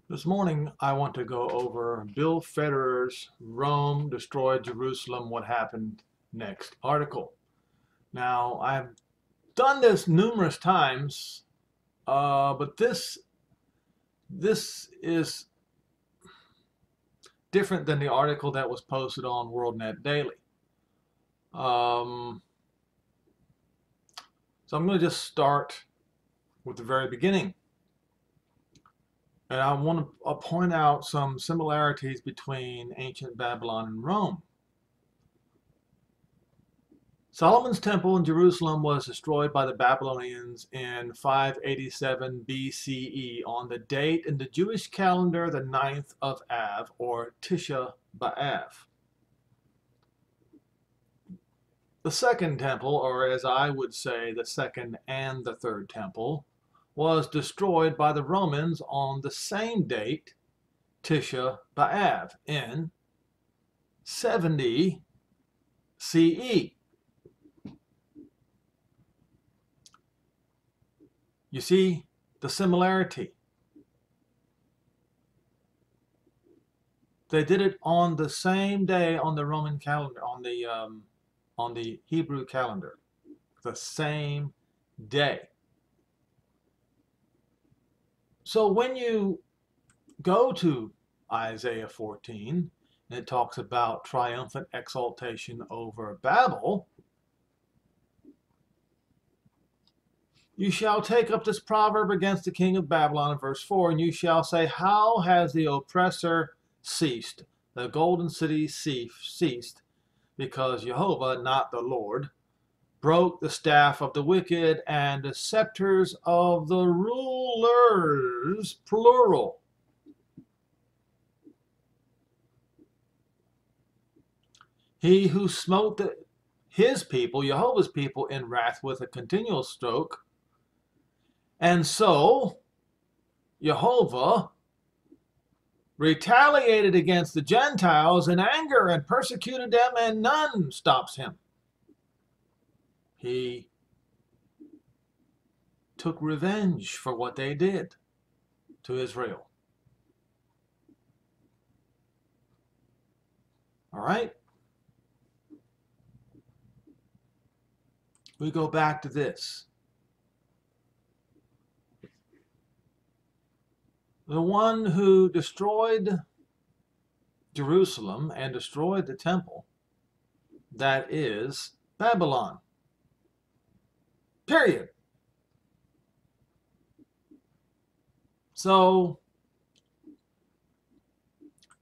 This morning, I want to go over Bill Federer's Rome Destroyed Jerusalem, What Happened Next article. Now, I've done this numerous times, but this is different than the article that was posted on WorldNet Daily. So I'm going to just start with the very beginning. And I want to point out some similarities between ancient Babylon and Rome. Solomon's temple in Jerusalem was destroyed by the Babylonians in 587 BCE on the date in the Jewish calendar, the 9th of Av, or Tisha B'Av. The second temple, or as I would say, the second and the third temple, was destroyed by the Romans on the same date, Tisha B'Av, in 70 CE. You see the similarity. They did it on the same day on the Roman calendar, on the Hebrew calendar, the same day. So when you go to Isaiah 14, and it talks about triumphant exaltation over Babel, you shall take up this proverb against the king of Babylon in verse 4, and you shall say, how has the oppressor ceased, the golden city ceased, because Jehovah, not the Lord, broke the staff of the wicked and the scepters of the rulers, plural. He who smote his people, Jehovah's people, in wrath with a continual stroke. And so, Jehovah retaliated against the Gentiles in anger and persecuted them, and none stops him. He took revenge for what they did to Israel. All right? We go back to this. The one who destroyed Jerusalem and destroyed the temple, that is Babylon. Period. So,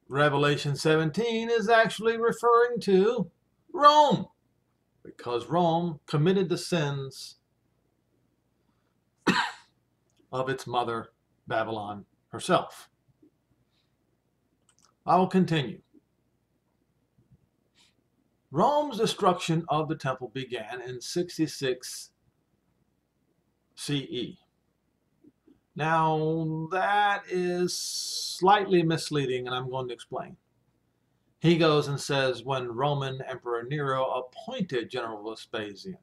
Revelation 17 is actually referring to Rome, because Rome committed the sins of its mother, Babylon herself. I will continue. Rome's destruction of the temple began in 66 CE. Now, that is slightly misleading, and I'm going to explain. He goes and says, when Roman Emperor Nero appointed General Vespasian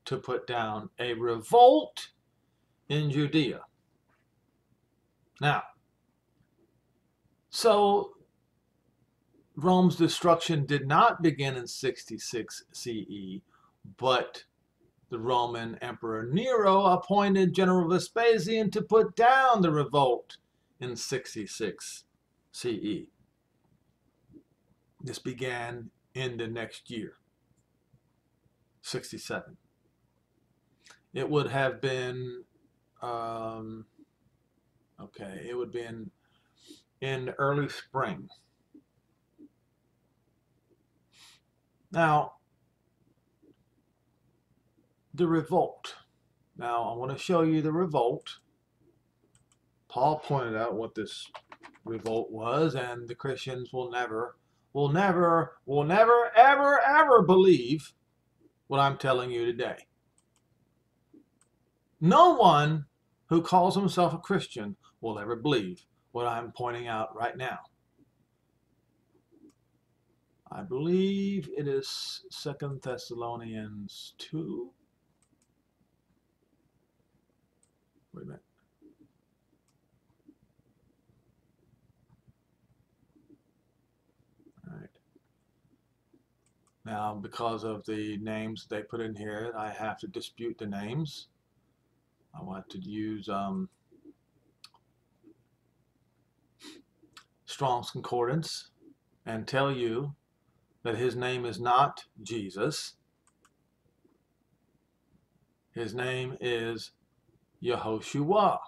to put down a revolt in Judea. Now, so Rome's destruction did not begin in 66 CE, but the Roman Emperor Nero appointed General Vespasian to put down the revolt in 66 CE. This began in the next year, 67. It would have been, it would be in early spring. Now, the revolt. Now, I want to show you the revolt. Paul pointed out what this revolt was, and the Christians will never, ever believe what I'm telling you today. No one who calls himself a Christian will ever believe what I'm pointing out right now. I believe it is 2 Thessalonians 2. Wait a minute. Now, because of the names they put in here, I have to dispute the names. I want to use Strong's Concordance and tell you that his name is not Jesus. His name is Yehoshua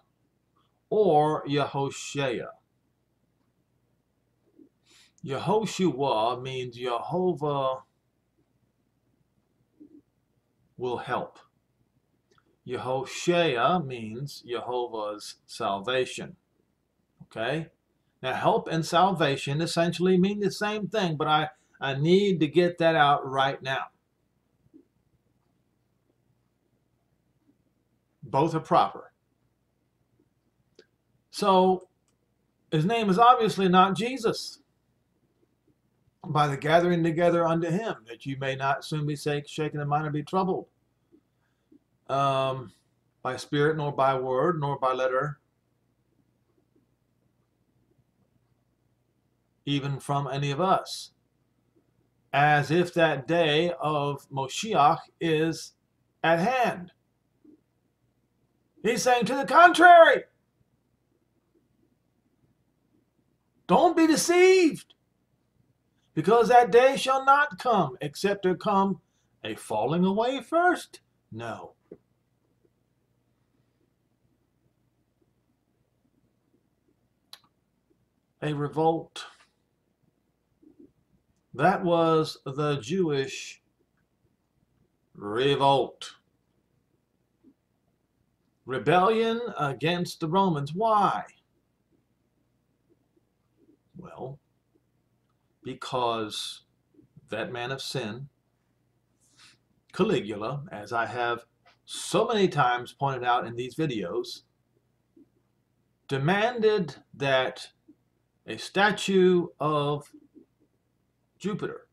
or Yehoshua. Yehoshua means Jehovah will help. Yehoshua means Jehovah's salvation. Okay? Now, help and salvation essentially mean the same thing, but I need to get that out right now. Both are proper. So, his name is obviously not Jesus. By the gathering together unto him, that you may not soon be shaken in mind and be troubled. By spirit, nor by word, nor by letter, even from any of us, as if that day of Moshiach is at hand. He's saying to the contrary. Don't be deceived, because that day shall not come, except there come a falling away first. No. A revolt. That was the Jewish revolt. Rebellion against the Romans. Why? Well, because that man of sin, Caligula, as I have so many times pointed out in these videos, demanded that a statue of Jupiter,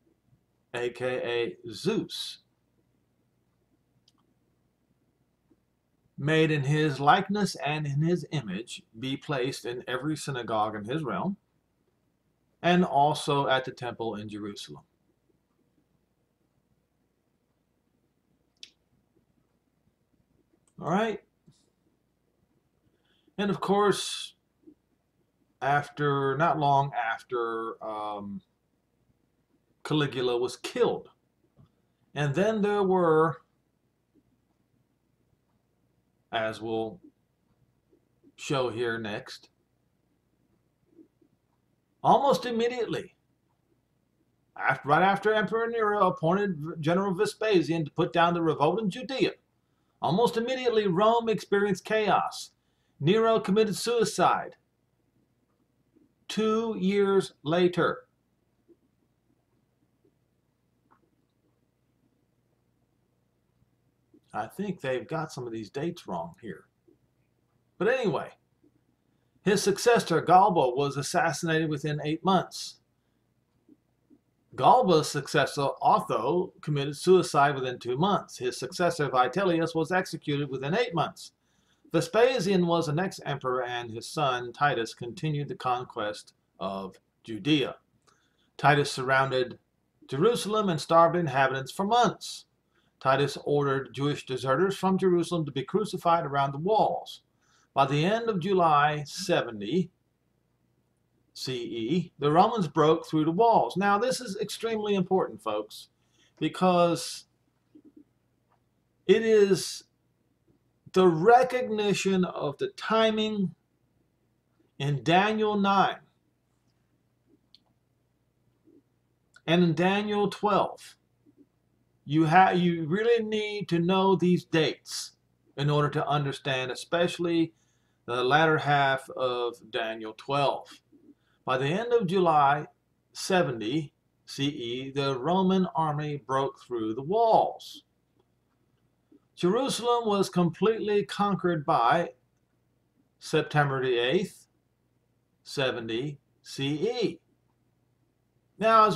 aka Zeus, made in his likeness and in his image, be placed in every synagogue in his realm, and also at the temple in Jerusalem. All right. And of course, not long after Caligula was killed, and then there were, as we'll show here next, almost immediately, right after Emperor Nero appointed General Vespasian to put down the revolt in Judea, almost immediately Rome experienced chaos. Nero committed suicide. 2 years later. I think they've got some of these dates wrong here. But anyway, his successor, Galba, was assassinated within 8 months. Galba's successor, Otho, committed suicide within 2 months. His successor, Vitellius, was executed within 8 months. Vespasian was the next emperor, and his son, Titus, continued the conquest of Judea. Titus surrounded Jerusalem and starved inhabitants for months. Titus ordered Jewish deserters from Jerusalem to be crucified around the walls. By the end of July 70 CE, the Romans broke through the walls. Now, this is extremely important, folks, because it is the recognition of the timing in Daniel 9 and in Daniel 12. You really need to know these dates in order to understand, especially the latter half of Daniel 12. By the end of July 70 CE, the Roman army broke through the walls. Jerusalem was completely conquered by September the 8th, 70 CE. Now,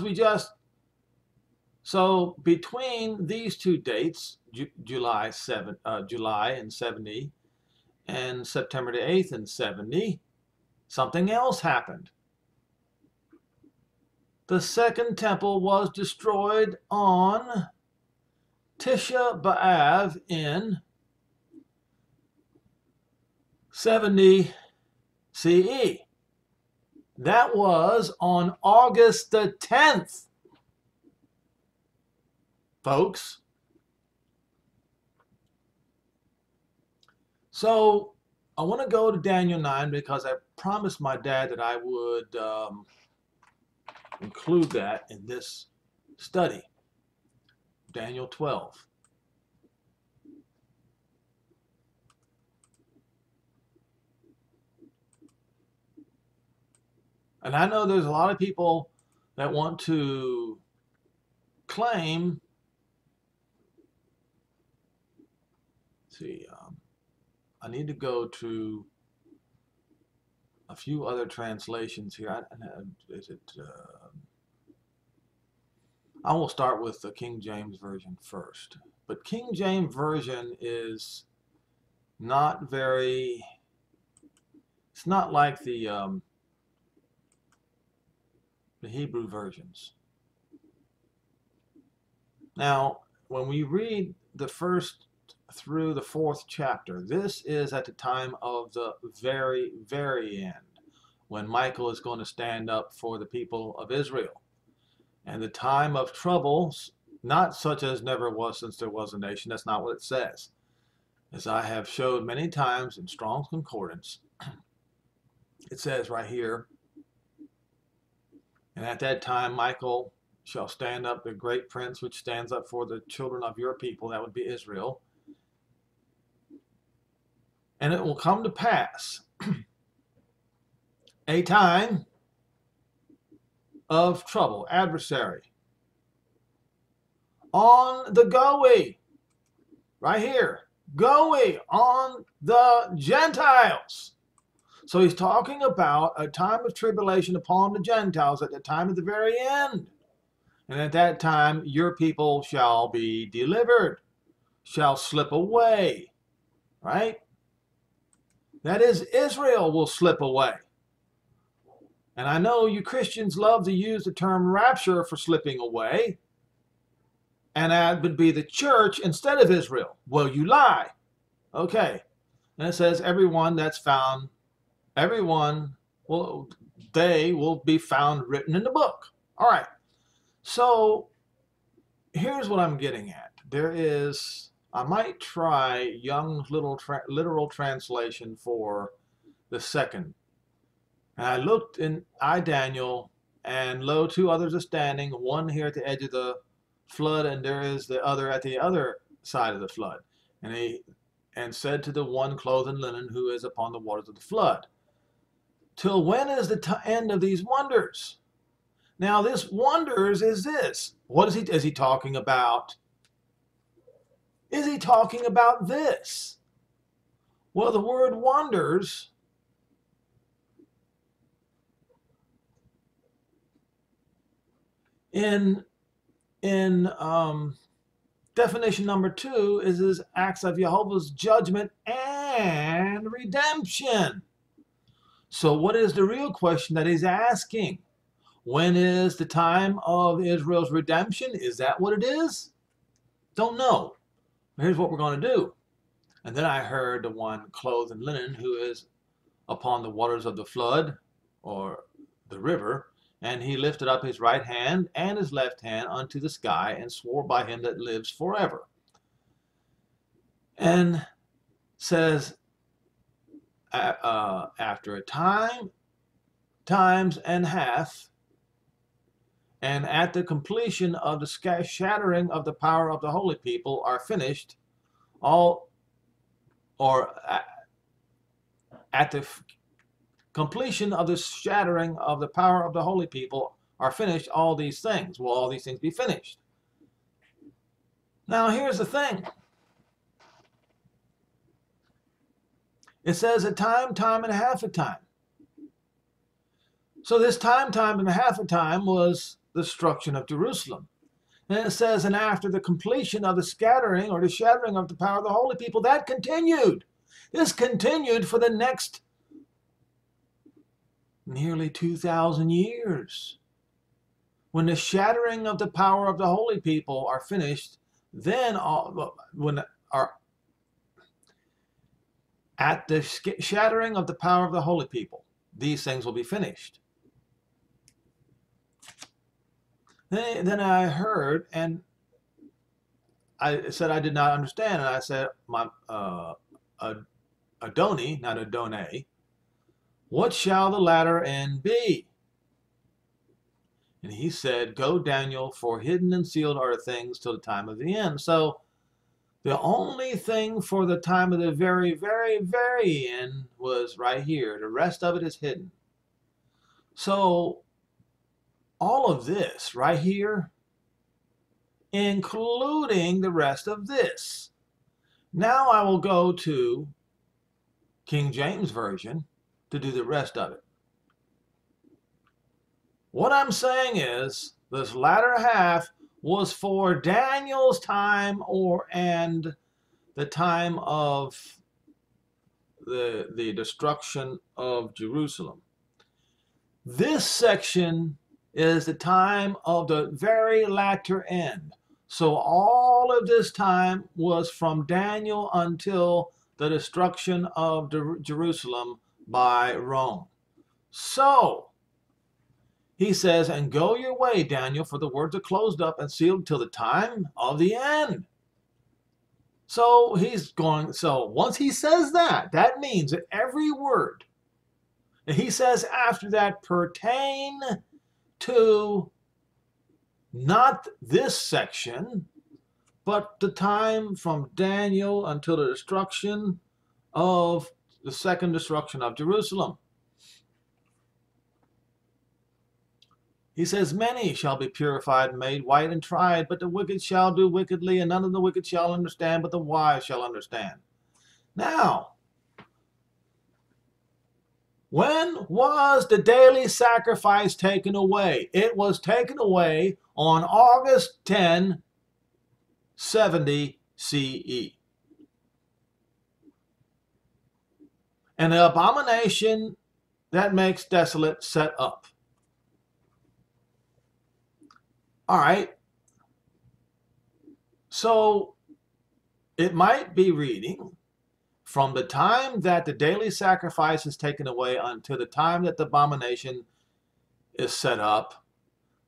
so between these two dates, July and 70 and September the 8th and 70, something else happened. the second temple was destroyed on Tisha B'Av in 70 CE. That was on August the 10th, folks. So I want to go to Daniel 9 because I promised my dad that I would include that in this study. Daniel 12. And I know there's a lot of people that want to claim, I need to go to a few other translations here. I will start with the King James Version first. But King James Version is not very, it's not like the Hebrew versions. Now, when we read the first through the fourth chapter, this is at the time of the very, very end, when Michael is going to stand up for the people of Israel. And the time of troubles, not such as never was since there was a nation. That's not what it says. As I have showed many times in Strong's Concordance, it says right here, and at that time Michael shall stand up, the great prince which stands up for the children of your people, that would be Israel. And it will come to pass a time of trouble, adversary, on the Goey, right here, Goey, on the Gentiles. So he's talking about a time of tribulation upon the Gentiles at the time of the very end. And at that time, your people shall be delivered, shall slip away, right? That is, Israel will slip away. And I know you Christians love to use the term rapture for slipping away. And that would be the church instead of Israel. Well, you lie. Okay. And it says everyone that's found, everyone, well, they will be found written in the book. All right. So here's what I'm getting at. There is, I might try Young's literal translation for the second. And I looked in Daniel, and lo, two others are standing, one here at the edge of the flood, and there is the other at the other side of the flood. And he said to the one clothed in linen who is upon the waters of the flood, till when is the end of these wonders? Now this wonders is this. What is he talking about? Is he talking about this? Well, the word wonders in definition number 2 is acts of Jehovah's judgment and redemption. So what is the real question that he's asking? When is the time of Israel's redemption? Is that what it is? Don't know. Here's what we're going to do. And then I heard the one clothed in linen who is upon the waters of the flood, or the river, and he lifted up his right hand and his left hand unto the sky, and swore by him that lives forever. And says, after a time, times and half, and at the completion of the shattering of the power of the holy people are finished, at the completion of the shattering of the power of the holy people are finished all these things. Will all these things be finished? Now here's the thing. It says a time, time and a half a time. So this time, time and a half a time was the destruction of Jerusalem. And it says, and after the completion of the scattering or the shattering of the power of the holy people, that continued. This continued for the next nearly 2,000 years. when the shattering of the power of the holy people are finished, then at the shattering of the power of the holy people, these things will be finished. Then I heard, and I said I did not understand, and I said, Adoni, not Adone, what shall the latter end be? And he said, go, Daniel, for hidden and sealed are things till the time of the end. So the only thing for the time of the very, very, very end was right here. The rest of it is hidden. So all of this right here, including the rest of this. Now I will go to King James Version to do the rest of it. What I'm saying is this latter half was for Daniel's time and the time of the destruction of Jerusalem. This section is the time of the very latter end. So all of this time was from Daniel until the destruction of Jerusalem by Rome. So he says, and go your way, Daniel, for the words are closed up and sealed till the time of the end. So he's going, so once he says that, that means that every word that he says after that pertain to not this section, but the time from Daniel until the destruction of the second destruction of Jerusalem. He says, many shall be purified and made white and tried, but the wicked shall do wickedly, and none of the wicked shall understand, but the wise shall understand. Now, when was the daily sacrifice taken away? It was taken away on August 10, 70 CE. And the abomination that makes desolate set up. All right. So it might be reading from the time that the daily sacrifice is taken away until the time that the abomination is set up,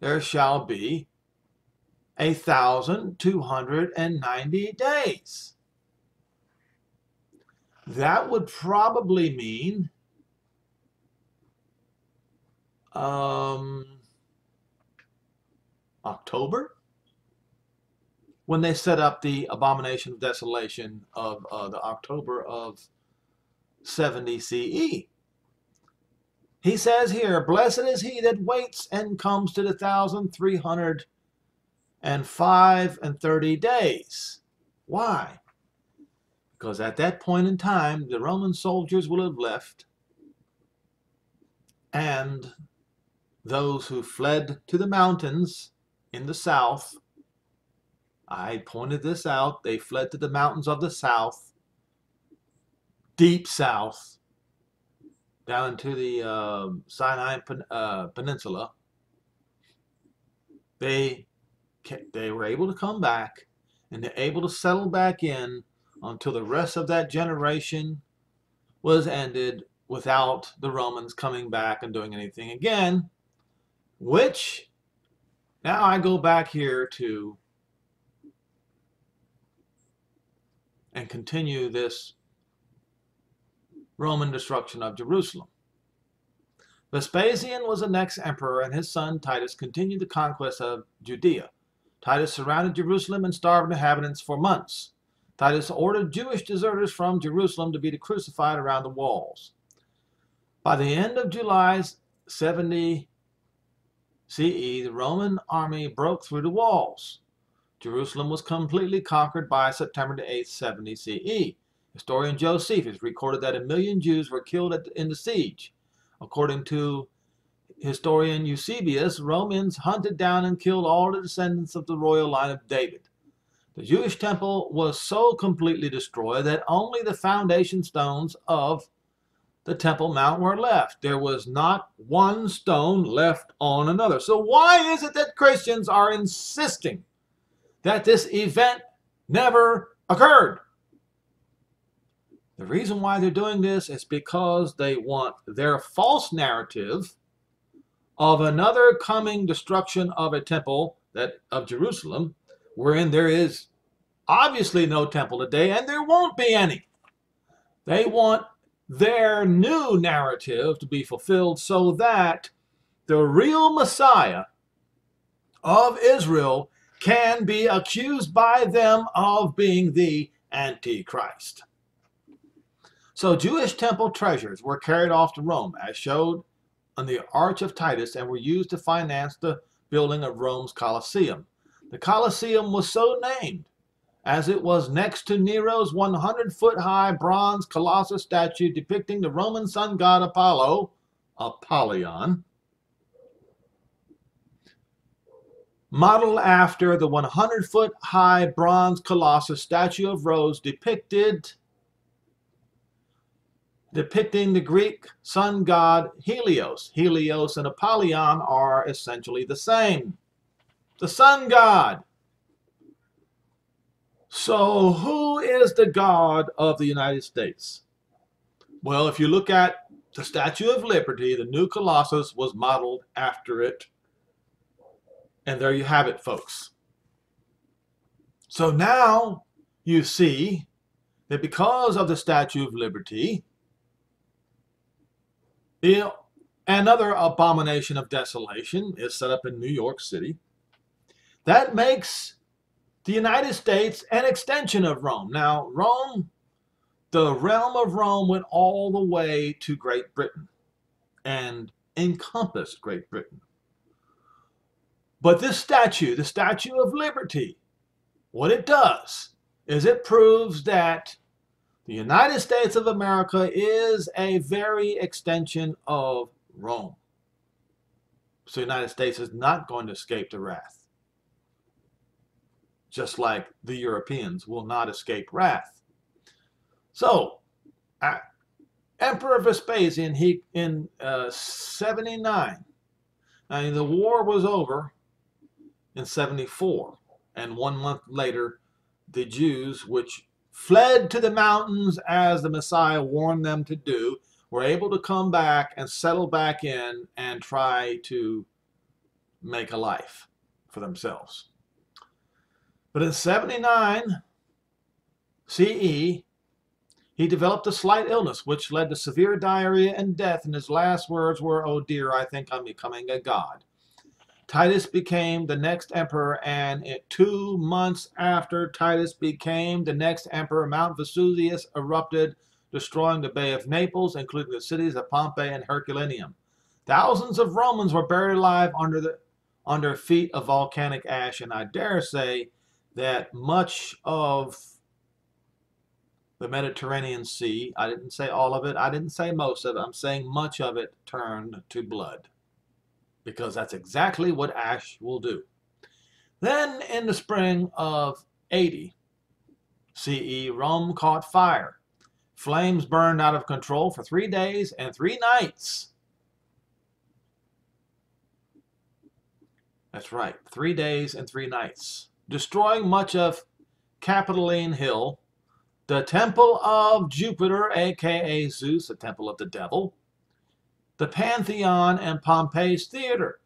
there shall be 1,290 days. That would probably mean October, when they set up the abomination of desolation of the October of 70 CE. He says here, blessed is he that waits and comes to the 1,305 and 30 days. Why? Because at that point in time, the Roman soldiers will have left, and those who fled to the mountains in the south, I pointed this out, they fled to the mountains of the south, deep south, down into the Sinai Peninsula. They were able to come back, and they're able to settle back in until the rest of that generation was ended without the Romans coming back and doing anything again, which now I go back here to and continue this Roman destruction of Jerusalem. Vespasian was the next emperor, and his son Titus continued the conquest of Judea. Titus surrounded Jerusalem and starved inhabitants for months. Titus ordered Jewish deserters from Jerusalem to be crucified around the walls. By the end of July 70 CE, the Roman army broke through the walls. Jerusalem was completely conquered by September 8, 70 CE. Historian Josephus recorded that 1 million Jews were killed in the siege. According to historian Eusebius, Romans hunted down and killed all the descendants of the royal line of David. The Jewish temple was so completely destroyed that only the foundation stones of the Temple Mount were left. There was not one stone left on another. So why is it that Christians are insisting that this event never occurred? The reason why they're doing this is because they want their false narrative of another coming destruction of a temple, that of Jerusalem, wherein there is obviously no temple today and there won't be any. They want their new narrative to be fulfilled so that the real Messiah of Israel can be accused by them of being the Antichrist. So Jewish temple treasures were carried off to Rome, as showed on the Arch of Titus, and were used to finance the building of Rome's Colosseum. The Colosseum was so named as it was next to Nero's 100-foot-high bronze Colossus statue depicting the Roman sun god Apollo, Apollyon, modeled after the 100-foot-high bronze Colossus statue of Rhodes depicting the Greek sun god Helios. Helios and Apollyon are essentially the same. The sun god. So who is the God of the United States? Well, if you look at the Statue of Liberty, the new Colossus was modeled after it. And there you have it, folks. So now you see that because of the Statue of Liberty, another abomination of desolation is set up in New York City. That makes the United States an extension of Rome. Now, Rome, the realm of Rome went all the way to Great Britain and encompassed Great Britain. But this statue, the Statue of Liberty, what it does is it proves that the United States of America is a very extension of Rome. So the United States is not going to escape the wrath. Just like the Europeans will not escape wrath. So, Emperor Vespasian, in 79, the war was over in 74, and 1 month later, the Jews, which fled to the mountains as the Messiah warned them to do, were able to come back and settle back in and try to make a life for themselves. But in 79 CE, he developed a slight illness which led to severe diarrhea and death, and his last words were, "Oh dear, I think I'm becoming a god." Titus became the next emperor, and 2 months after Titus became the next emperor, Mount Vesuvius erupted, destroying the Bay of Naples, including the cities of Pompeii and Herculaneum. Thousands of Romans were buried alive under feet of volcanic ash, and I dare say that much of the Mediterranean Sea, I didn't say all of it, I didn't say most of it, I'm saying much of it turned to blood. Because that's exactly what ash will do. Then in the spring of 80 CE, Rome caught fire. Flames burned out of control for 3 days and 3 nights. That's right, 3 days and 3 nights. Destroying much of Capitoline Hill, the Temple of Jupiter, aka Zeus, the temple of the devil, the Pantheon, and Pompey's theater.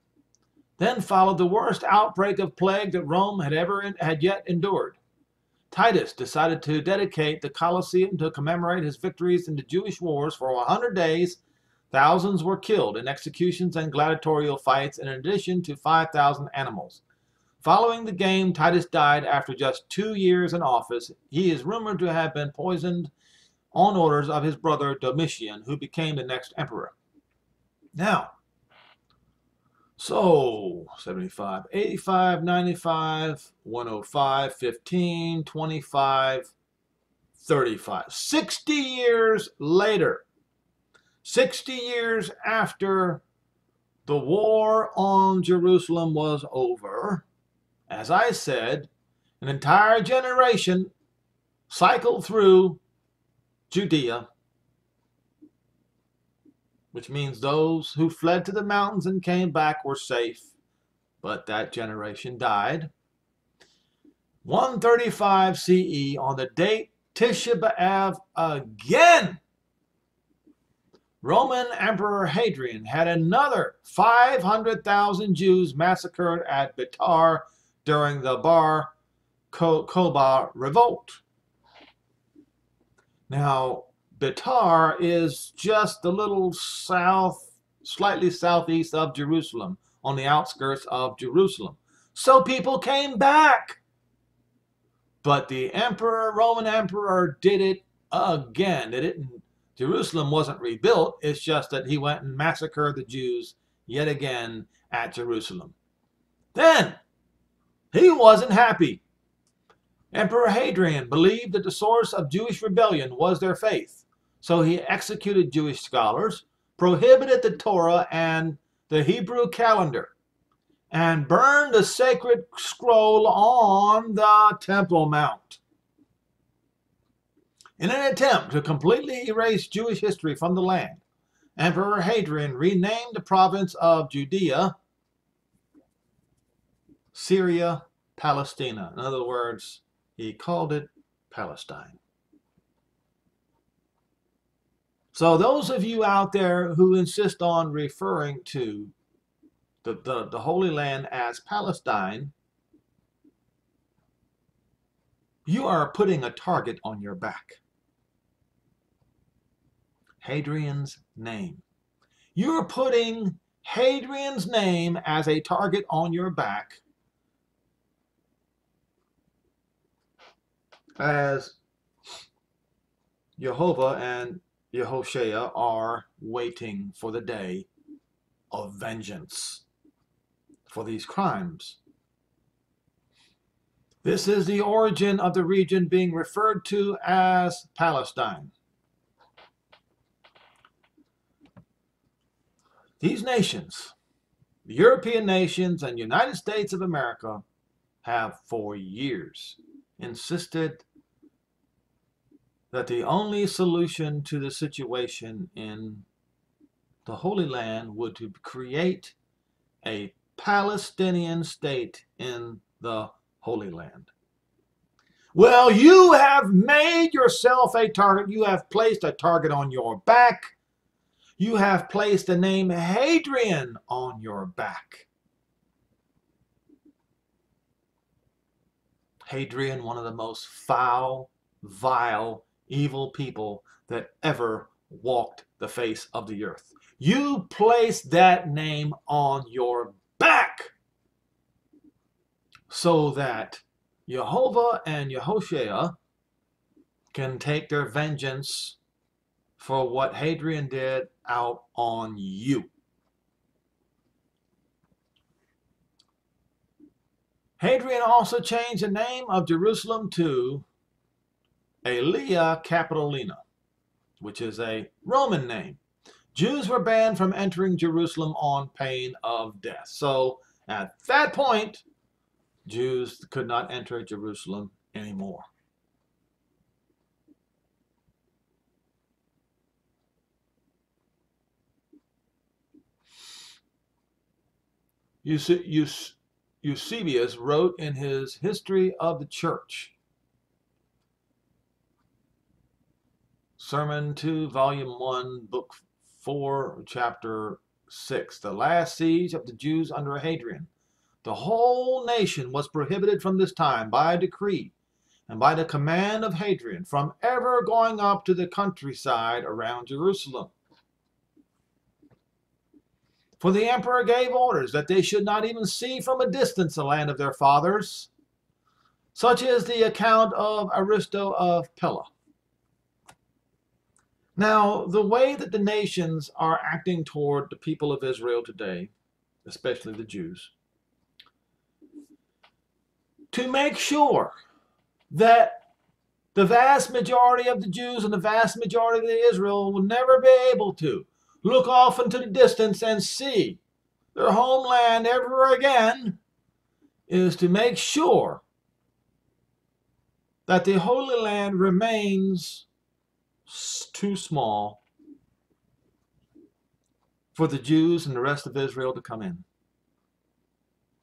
Then followed the worst outbreak of plague that Rome had yet endured. Titus decided to dedicate the Colosseum to commemorate his victories in the Jewish wars. For 100 days, thousands were killed in executions and gladiatorial fights, in addition to 5,000 animals. Following the game, Titus died after just 2 years in office. He is rumored to have been poisoned on orders of his brother Domitian, who became the next emperor. Now, so 75, 85, 95, 105, 15, 25, 35. 60 years later, 60 years after the war on Jerusalem was over, as I said, an entire generation cycled through Judea which means those who fled to the mountains and came back were safe, but that generation died. 135 CE, on the date Tisha B'Av again, Roman Emperor Hadrian had another 500,000 Jews massacred at Bitar during the Bar Kokhba revolt. Now, Bitar is just a little slightly southeast of Jerusalem, on the outskirts of Jerusalem. So people came back. But the Roman emperor did it again. Jerusalem wasn't rebuilt. It's just that he went and massacred the Jews yet again at Jerusalem. Then, he wasn't happy. Emperor Hadrian believed that the source of Jewish rebellion was their faith. So he executed Jewish scholars, prohibited the Torah and the Hebrew calendar, and burned the sacred scroll on the Temple Mount. In an attempt to completely erase Jewish history from the land, Emperor Hadrian renamed the province of Judea Syria Palestina. In other words, he called it Palestine. So those of you out there who insist on referring to the Holy Land as Palestine, you are putting a target on your back. Hadrian's name. You're putting Hadrian's name as a target on your back as Yehovah and Yehoshua are waiting for the day of vengeance for these crimes. This is the origin of the region being referred to as Palestine. These nations, the European nations and United States of America, have for years insisted that the only solution to the situation in the Holy Land would to create a Palestinian state in the Holy Land. Well, you have made yourself a target. You have placed a target on your back. You have placed the name Hadrian on your back. Hadrian, one of the most foul, vile, evil people that ever walked the face of the earth. You placed that name on your back so that Yehovah and Yehoshua can take their vengeance for what Hadrian did out on you. Hadrian also changed the name of Jerusalem to Aelia Capitolina, which is a Roman name. Jews were banned from entering Jerusalem on pain of death. So at that point, Jews could not enter Jerusalem anymore. Eusebius wrote in his History of the Church, Sermon 2, Volume 1, Book 4, Chapter 6, the last siege of the Jews under Hadrian. The whole nation was prohibited from this time by decree and by the command of Hadrian from ever going up to the countryside around Jerusalem. For the emperor gave orders that they should not even see from a distance the land of their fathers. Such is the account of Aristo of Pella. Now, the way that the nations are acting toward the people of Israel today, especially the Jews, to make sure that the vast majority of the Jews and the vast majority of Israel will never be able to look off into the distance and see their homeland ever again, is to make sure that the Holy Land remains too small for the Jews and the rest of Israel to come in.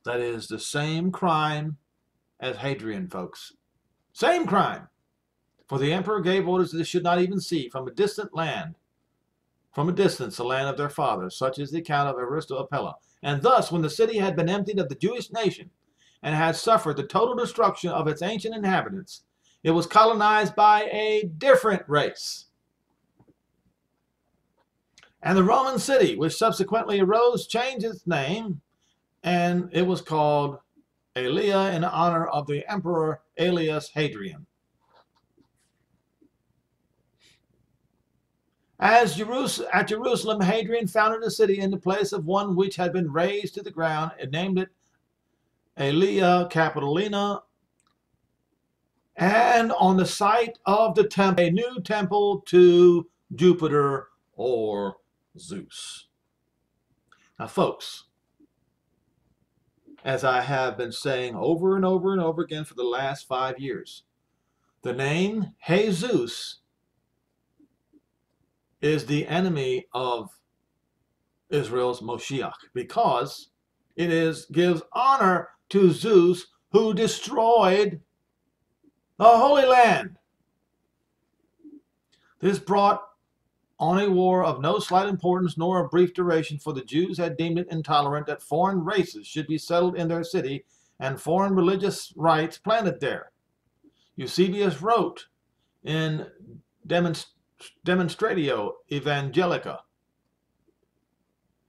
That is the same crime as Hadrian, folks. Same crime. For the emperor gave orders that they should not even see from a distant land, from a distance, the land of their fathers, such is the account of Aristopela. And thus, when the city had been emptied of the Jewish nation and had suffered the total destruction of its ancient inhabitants, it was colonized by a different race. And the Roman city, which subsequently arose, changed its name, and it was called Aelia in honor of the emperor Aelius Hadrian. At Jerusalem, Hadrian founded a city in the place of one which had been razed to the ground, and named it Aelia Capitolina, and on the site of the temple, a new temple to Jupiter or Zeus. Now, folks, as I have been saying over and over and over again for the last 5 years, the name Jesus is the enemy of Israel's Moshiach, because it gives honor to Zeus, who destroyed the Holy Land. This brought on a war of no slight importance nor of brief duration, for the Jews had deemed it intolerant that foreign races should be settled in their city and foreign religious rites planted there. Eusebius wrote in Demonstratio Evangelica,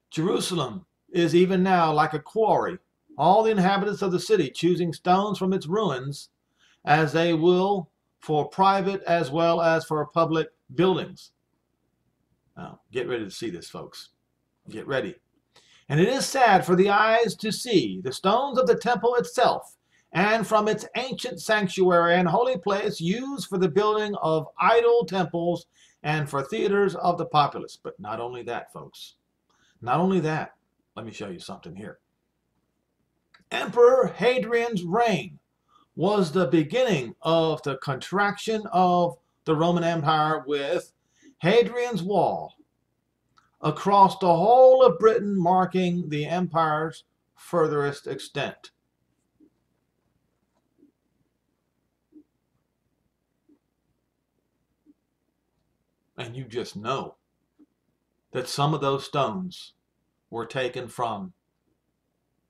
Jerusalem is even now like a quarry, all the inhabitants of the city choosing stones from its ruins as they will for private as well as for public buildings. Now, get ready to see this, folks. Get ready. And it is sad for the eyes to see the stones of the temple itself, and from its ancient sanctuary and holy place, used for the building of idol temples and for theaters of the populace. But not only that, folks. Not only that. Let me show you something here. Emperor Hadrian's reign was the beginning of the contraction of the Roman Empire, with Hadrian's Wall across the whole of Britain marking the empire's furthest extent. And you just know that some of those stones were taken from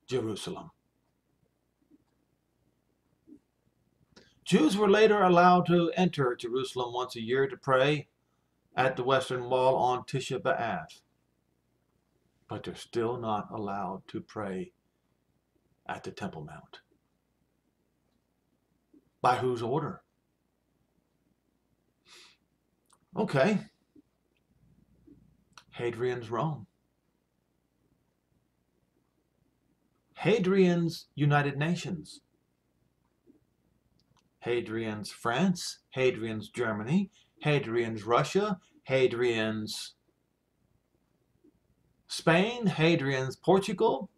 Jerusalem. Jews were later allowed to enter Jerusalem once a year to pray at the Western Wall on Tisha B'Av, but they're still not allowed to pray at the Temple Mount. By whose order? Okay. Hadrian's Rome. Hadrian's United Nations. Hadrian's France, Hadrian's Germany, Hadrian's Russia, Hadrian's Spain, Hadrian's Portugal,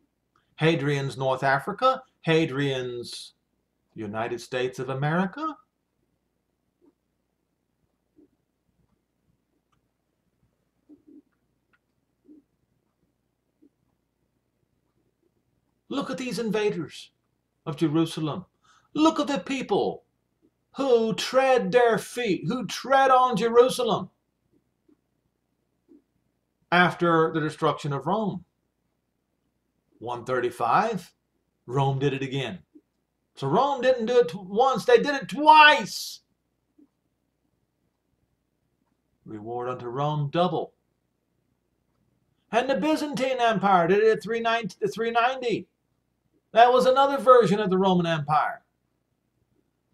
Hadrian's North Africa, Hadrian's United States of America. Look at these invaders of Jerusalem. Look at the people who tread their feet, who tread on Jerusalem after the destruction of Rome. 135, Rome did it again. So Rome didn't do it once, they did it twice. Reward unto Rome double. And the Byzantine Empire did it at 390. That was another version of the Roman Empire.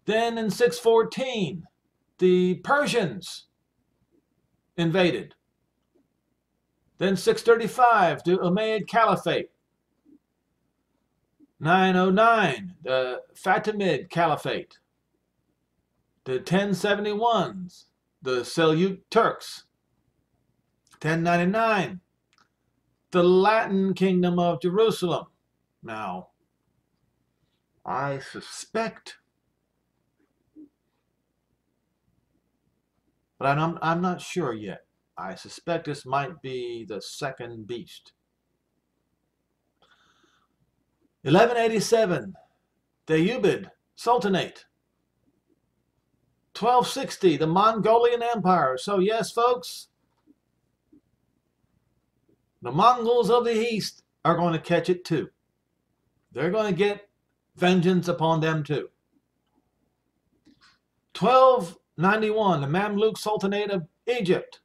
Then in 614, the Persians invaded. Then 635, the Umayyad Caliphate. 909, the Fatimid Caliphate. The 1071s, the Seljuk Turks. 1099, the Latin Kingdom of Jerusalem. Now, I suspect, but I'm not sure yet, I suspect this might be the second beast. 1187, the Ayyubid Sultanate. 1260, the Mongolian Empire. So yes, folks, the Mongols of the East are going to catch it too. They're going to get vengeance upon them too. 1291, the Mamluk Sultanate of Egypt.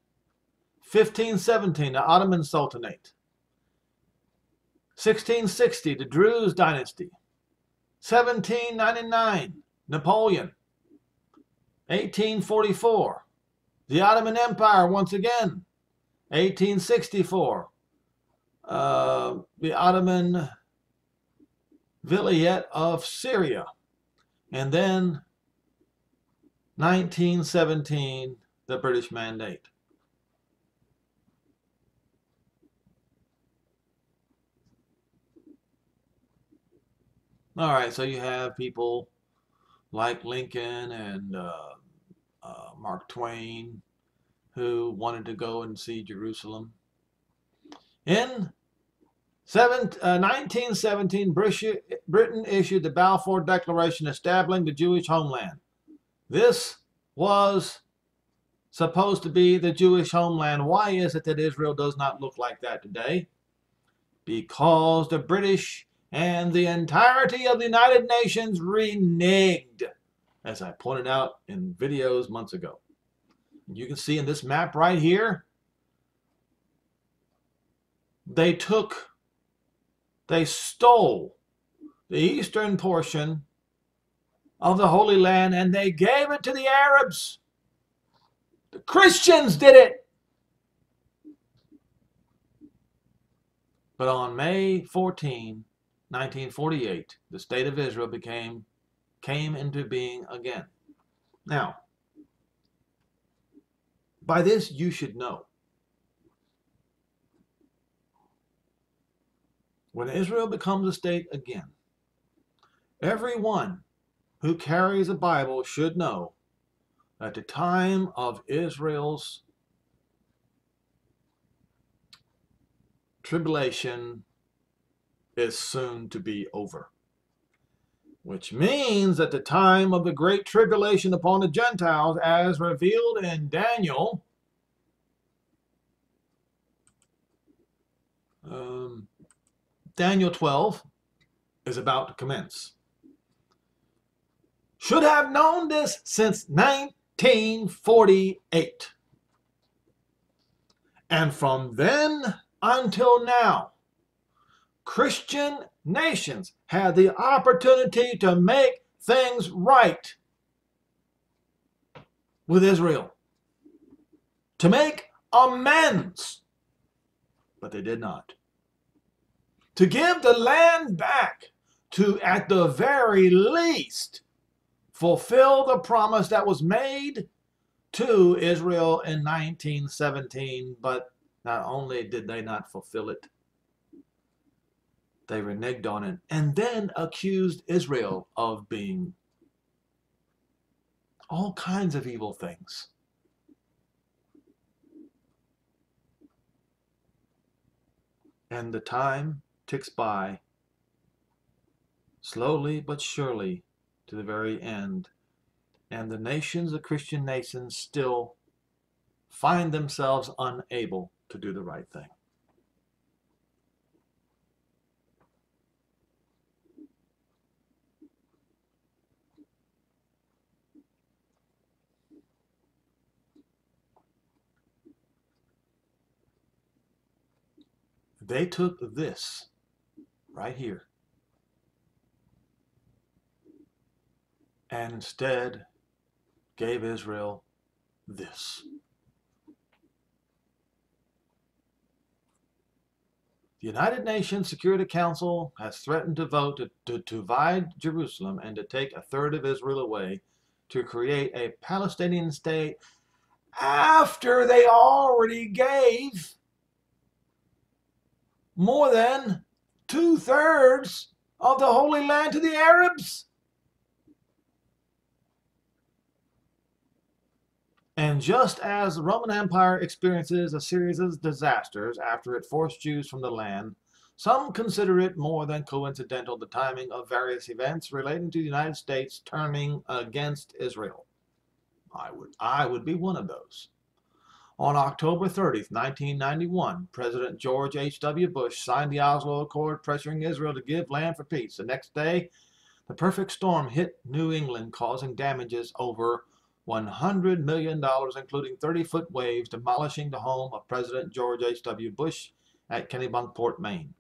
1517, the Ottoman Sultanate. 1660, the Druze dynasty. 1799, Napoleon. 1844, the Ottoman Empire once again. 1864, the Ottoman Vilayet of Syria. And then 1917, the British Mandate. All right, so you have people like Lincoln and Mark Twain who wanted to go and see Jerusalem. In 1917, Britain issued the Balfour Declaration establishing the Jewish homeland. This was supposed to be the Jewish homeland. Why is it that Israel does not look like that today? Because the British and the entirety of the United Nations reneged, as I pointed out in videos months ago. You can see in this map right here, they stole the eastern portion of the Holy Land and they gave it to the Arabs. The Christians did it. But on May 14, 1948, the state of Israel came into being again. Now, by this you should know. When Israel becomes a state again, everyone who carries a Bible should know that the time of Israel's tribulation is soon to be over. Which means that the time of the great tribulation upon the Gentiles, as revealed in Daniel, Daniel 12, is about to commence. Should have known this since 1948. And from then until now, Christian nations had the opportunity to make things right with Israel, to make amends, but they did not. To give the land back, to at the very least fulfill the promise that was made to Israel in 1917, but not only did they not fulfill it, they reneged on it and then accused Israel of being all kinds of evil things. And the time ticks by, slowly but surely, to the very end. And the nations, the Christian nations, still find themselves unable to do the right thing. They took this right here and instead gave Israel this. The United Nations Security Council has threatened to vote to divide Jerusalem and to take a third of Israel away to create a Palestinian state after they already gave more than 2/3 of the Holy Land to the Arabs. And just as the Roman Empire experiences a series of disasters after it forced Jews from the land, some consider it more than coincidental the timing of various events relating to the United States turning against Israel. I would be one of those. On October 30th, 1991, President George H.W. Bush signed the Oslo Accord pressuring Israel to give land for peace. The next day, the perfect storm hit New England, causing damages over $100 million, including 30-foot waves, demolishing the home of President George H.W. Bush at Kennebunkport, Maine.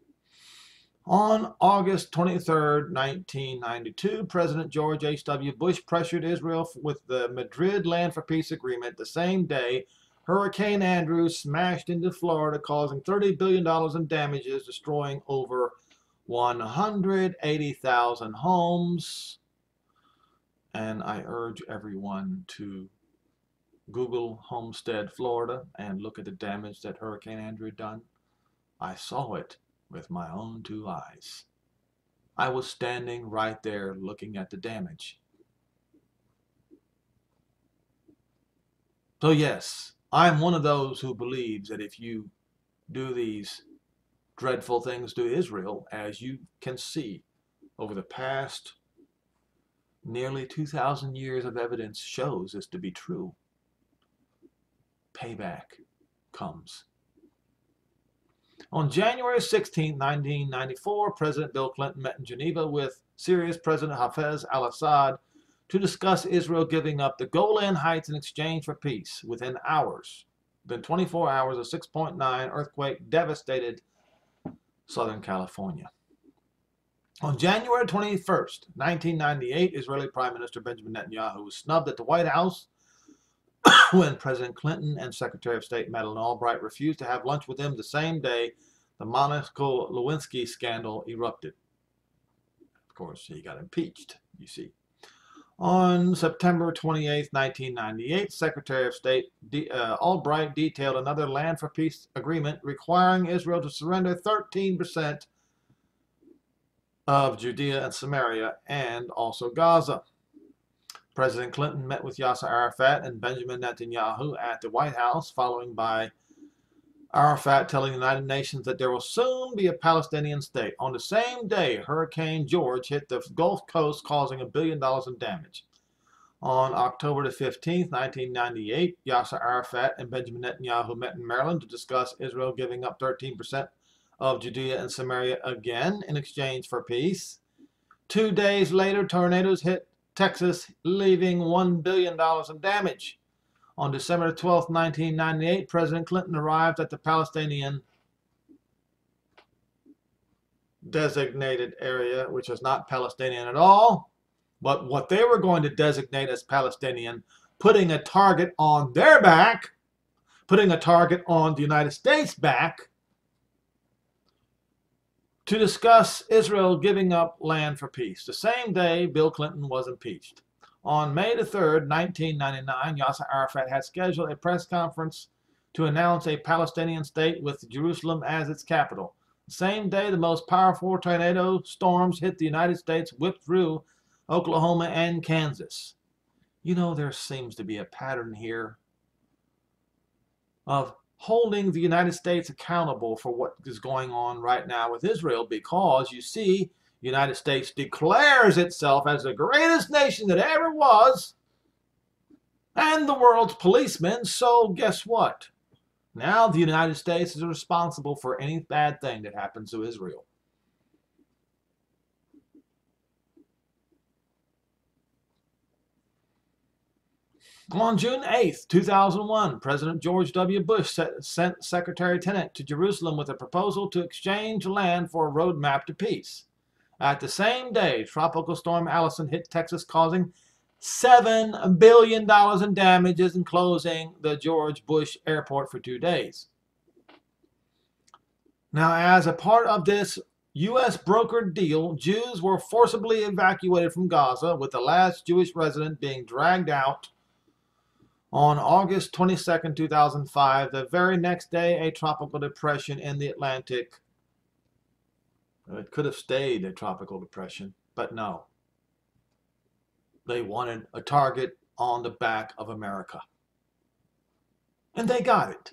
On August 23, 1992, President George H.W. Bush pressured Israel with the Madrid Land for Peace Agreement. The same day, Hurricane Andrew smashed into Florida, causing $30 billion in damages, destroying over 180,000 homes. And I urge everyone to Google Homestead, Florida, and look at the damage that Hurricane Andrew done. I saw it with my own two eyes. I was standing right there looking at the damage. So yes, I'm one of those who believes that if you do these dreadful things to Israel, as you can see over the past nearly 2,000 years of evidence shows this to be true, payback comes. On January 16, 1994, President Bill Clinton met in Geneva with Syria's President Hafez al-Assad to discuss Israel giving up the Golan Heights in exchange for peace. Within 24 hours, a 6.9 earthquake devastated Southern California. On January 21st, 1998, Israeli Prime Minister Benjamin Netanyahu was snubbed at the White House when President Clinton and Secretary of State Madeleine Albright refused to have lunch with him. The same day the Monica Lewinsky scandal erupted. Of course, he got impeached, you see. On September 28, 1998, Secretary of State Albright detailed another land for peace agreement requiring Israel to surrender 13% of Judea and Samaria and also Gaza. President Clinton met with Yasser Arafat and Benjamin Netanyahu at the White House, following by Arafat telling the United Nations that there will soon be a Palestinian state. On the same day, Hurricane George hit the Gulf Coast, causing $1 billion in damage. On October 15, 1998, Yasser Arafat and Benjamin Netanyahu met in Maryland to discuss Israel giving up 13% of Judea and Samaria again in exchange for peace. 2 days later, tornadoes hit Texas, leaving $1 billion in damage. On December 12, 1998, President Clinton arrived at the Palestinian designated area, which is not Palestinian at all, but what they were going to designate as Palestinian, putting a target on their back, putting a target on the United States' back, to discuss Israel giving up land for peace. The same day, Bill Clinton was impeached. On May the 3rd, 1999, Yasser Arafat had scheduled a press conference to announce a Palestinian state with Jerusalem as its capital. The same day, the most powerful tornado storms hit the United States, whipped through Oklahoma and Kansas. You know, there seems to be a pattern here of holding the United States accountable for what is going on right now with Israel, because you see, the United States declares itself as the greatest nation that ever was and the world's policeman. So guess what? Now the United States is responsible for any bad thing that happens to Israel. On June 8, 2001, President George W. Bush sent Secretary Tenet to Jerusalem with a proposal to exchange land for a roadmap to peace. At the same day, Tropical Storm Allison hit Texas, causing $7 billion in damages and closing the George Bush Airport for 2 days. Now, as a part of this U.S. brokered deal, Jews were forcibly evacuated from Gaza, with the last Jewish resident being dragged out on August 22, 2005. The very next day, a tropical depression in the Atlantic. It could have stayed a tropical depression, but no. They wanted a target on the back of America. And they got it.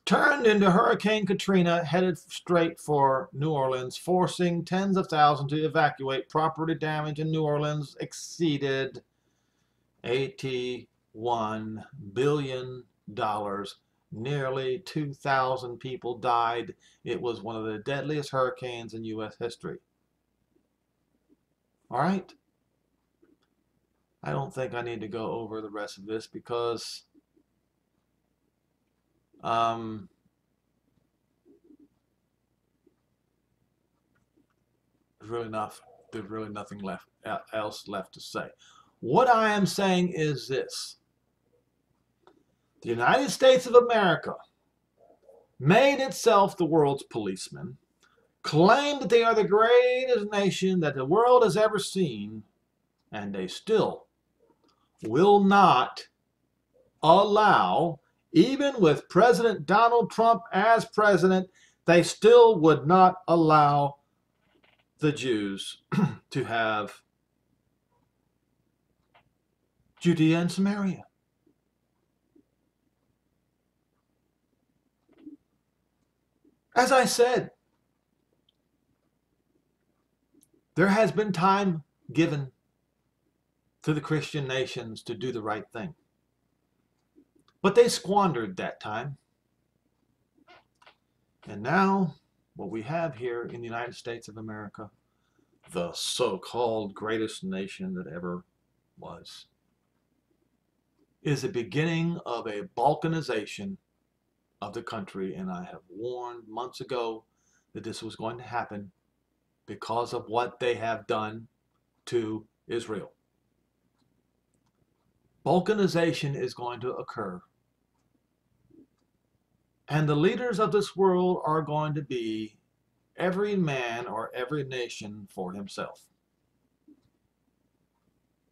Turned into Hurricane Katrina, headed straight for New Orleans, forcing tens of thousands to evacuate. Property damage in New Orleans exceeded $81 billion. Nearly 2,000 people died. It was one of the deadliest hurricanes in U.S. history. All right? I don't think I need to go over the rest of this because there's really nothing else left to say. What I am saying is this. The United States of America made itself the world's policeman, claimed that they are the greatest nation that the world has ever seen, and they still will not allow, even with President Donald Trump as president, they still would not allow the Jews to have Judea and Samaria. As I said, there has been time given to the Christian nations to do the right thing. But they squandered that time. And now, what we have here in the United States of America, the so-called greatest nation that ever was, is the beginning of a balkanization of the country. And I have warned months ago that this was going to happen because of what they have done to Israel. Balkanization is going to occur. And the leaders of this world are going to be every man or every nation for himself.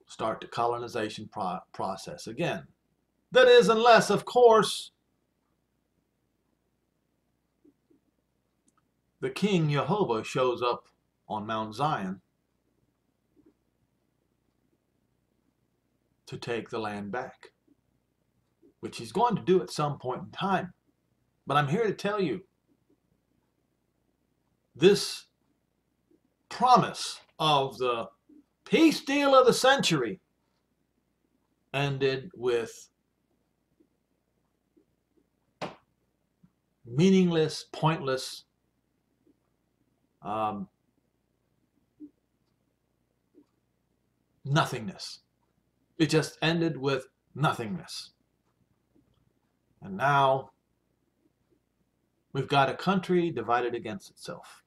Start the colonization process again. That is, unless, of course, the King Yehovah shows up on Mount Zion to take the land back, which he's going to do at some point in time. But I'm here to tell you, this promise of the peace deal of the century ended with meaningless, pointless nothingness. It just ended with nothingness. And now we've got a country divided against itself.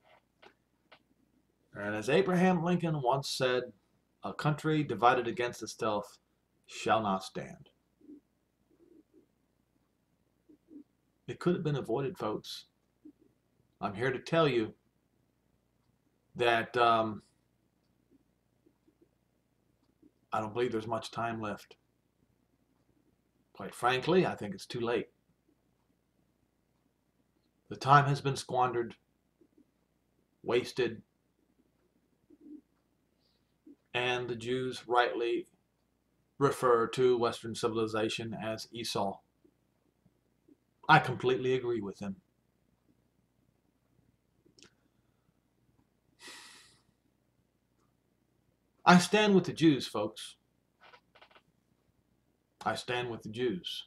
And as Abraham Lincoln once said, a country divided against itself shall not stand. It could have been avoided, folks. I'm here to tell you that I don't believe there's much time left. Quite frankly, I think it's too late. The time has been squandered, wasted, and the Jews rightly refer to Western civilization as Esau. I completely agree with them. I stand with the Jews, folks. I stand with the Jews.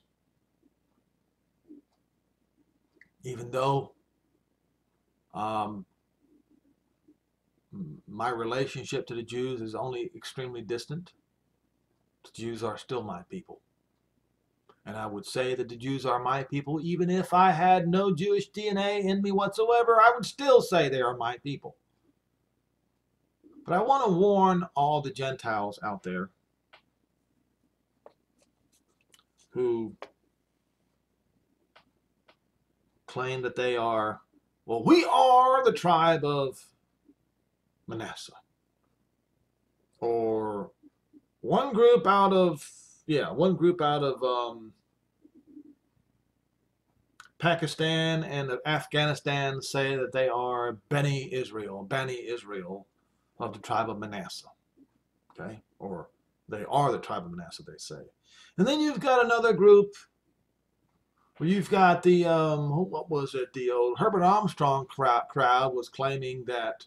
Even though my relationship to the Jews is only extremely distant, the Jews are still my people. And I would say that the Jews are my people even if I had no Jewish DNA in me whatsoever. I would still say they are my people. But I want to warn all the Gentiles out there who claim that they are, well, we are the tribe of Manasseh. Or one group out of Pakistan and of Afghanistan say that they are Bani Israel of the tribe of Manasseh. Okay? Or They are the tribe of Manasseh, they say. And then you've got another group where you've got the, what was it? The old Herbert Armstrong crowd was claiming that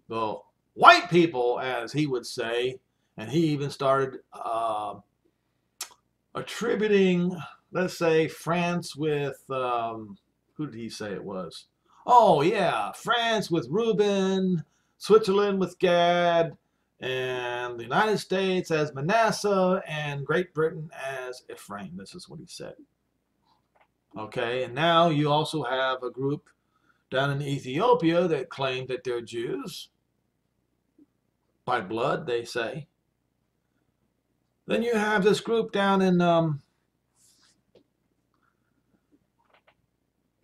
the white people, as he would say, and he even started attributing, let's say, France with, who did he say it was? Oh, yeah, France with Reuben, Switzerland with Gad, and the United States as Manasseh, and Great Britain as Ephraim. This is what he said. Okay, and now you also have a group down in Ethiopia that claim that they're Jews. By blood, they say. Then you have this group down in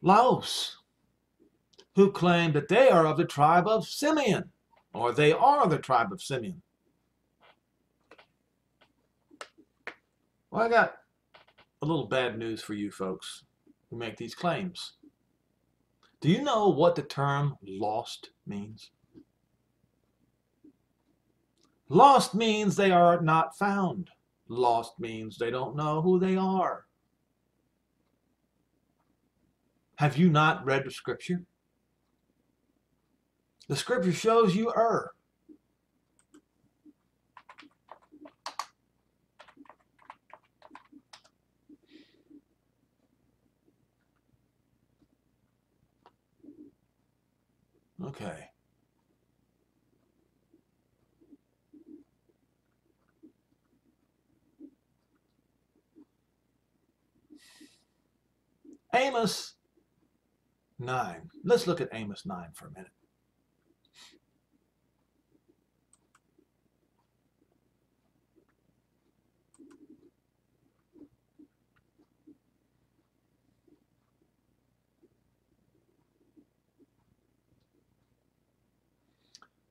Laos, who claim that they are of the tribe of Simeon, or they are the tribe of Simeon. Well, I got a little bad news for you folks who make these claims. Do you know what the term lost means? Lost means they are not found. Lost means they don't know who they are. Have you not read the scripture? The scripture shows you err. Okay. Amos 9. Let's look at Amos 9 for a minute.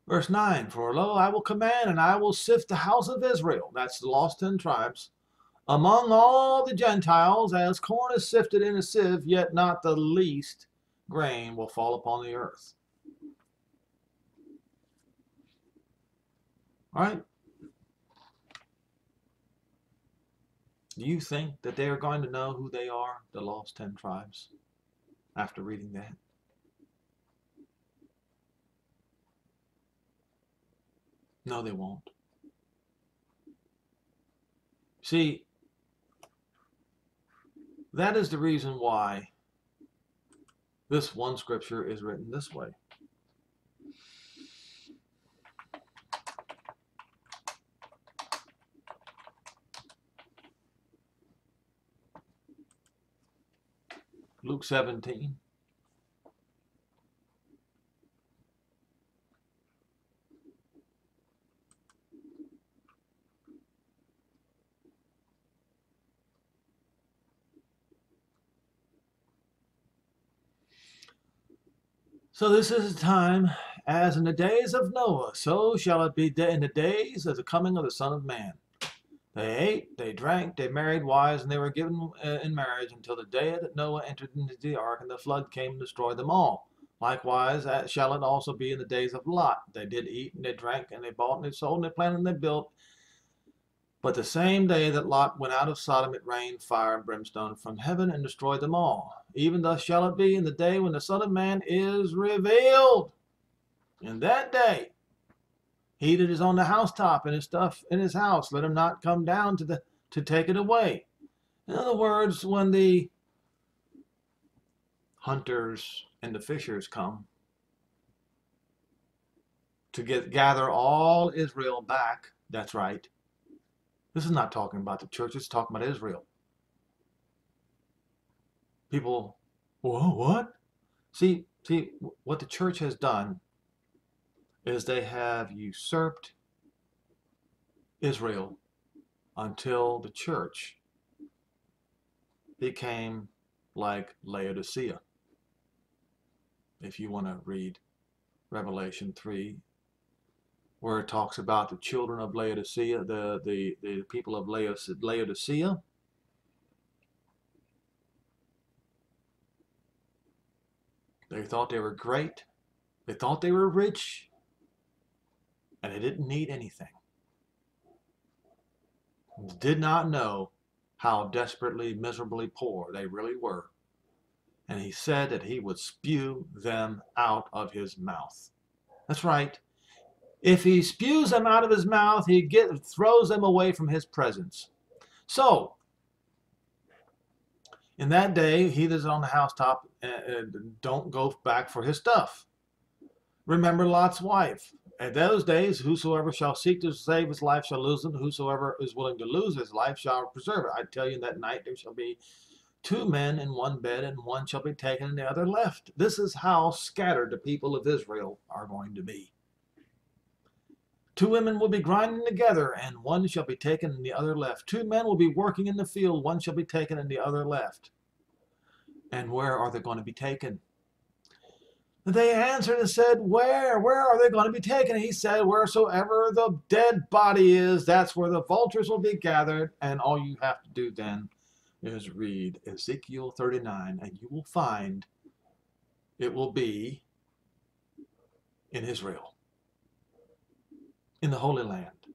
Verse 9, for lo, I will command and I will sift the house of Israel, that's the lost 10 tribes, among all the Gentiles, as corn is sifted in a sieve, yet not the least grain will fall upon the earth. All right? Do you think that they are going to know who they are, the lost 10 tribes, after reading that? No, they won't. See, that is the reason why this one scripture is written this way. Luke 17. So this is a time, as in the days of Noah, so shall it be in the days of the coming of the Son of Man. They ate, they drank, they married wives, and they were given in marriage until the day that Noah entered into the ark, and the flood came and destroyed them all. Likewise, shall it also be in the days of Lot. They did eat, and they drank, and they bought, and they sold, and they planted, and they built. But the same day that Lot went out of Sodom, it rained fire and brimstone from heaven and destroyed them all. Even thus shall it be in the day when the Son of Man is revealed. In that day, he that is on the housetop and his stuff in his house, let him not come down to take it away. In other words, when the hunters and the fishers come to gather all Israel back, that's right. This is not talking about the church, it's talking about Israel. People, whoa, what? See, what the church has done is they have usurped Israel until the church became like Laodicea. If you want to read Revelation 3, where it talks about the children of Laodicea, the people of Laodicea. They thought they were great. They thought they were rich. And they didn't need anything. did not know how desperately, miserably poor they really were. And he said that he would spew them out of his mouth. That's right. If he spews them out of his mouth, he throws them away from his presence. So, in that day, he that is on the housetop, don't go back for his stuff. Remember Lot's wife. In those days, whosoever shall seek to save his life shall lose it. Whosoever is willing to lose his life shall preserve it. I tell you, that night there shall be 2 men in one bed, and one shall be taken and the other left. This is how scattered the people of Israel are going to be. 2 women will be grinding together, and one shall be taken and the other left. 2 men will be working in the field, one shall be taken and the other left. And where are they going to be taken? They answered and said, Where are they going to be taken? And he said, wheresoever the dead body is, that's where the vultures will be gathered. And all you have to do then is read Ezekiel 39, and you will find it will be in Israel, in the Holy Land,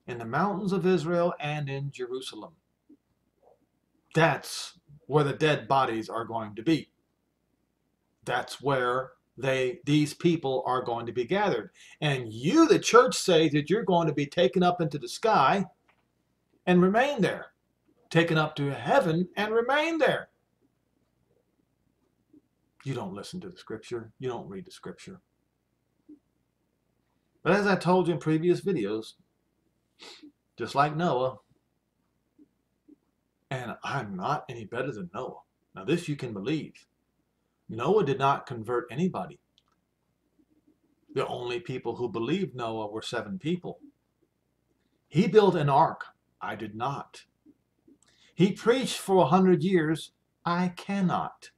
in the mountains of Israel, and in Jerusalem. That's where the dead bodies are going to be. That's where these people are going to be gathered. And you, the church, say that you're going to be taken up into the sky and remain there. Taken up to heaven and remain there. You don't listen to the scripture. You don't read the scripture. But as I told you in previous videos, just like Noah, and I'm not any better than Noah. Now this you can believe. Noah did not convert anybody. The only people who believed Noah were 7 people. He built an ark. I did not. He preached for 100 years. I cannot.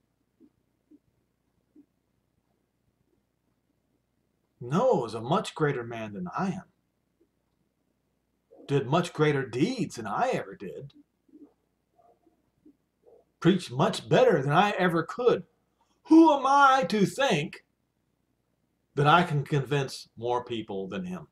Noah was a much greater man than I am. Did much greater deeds than I ever did. Preached much better than I ever could. Who am I to think that I can convince more people than him?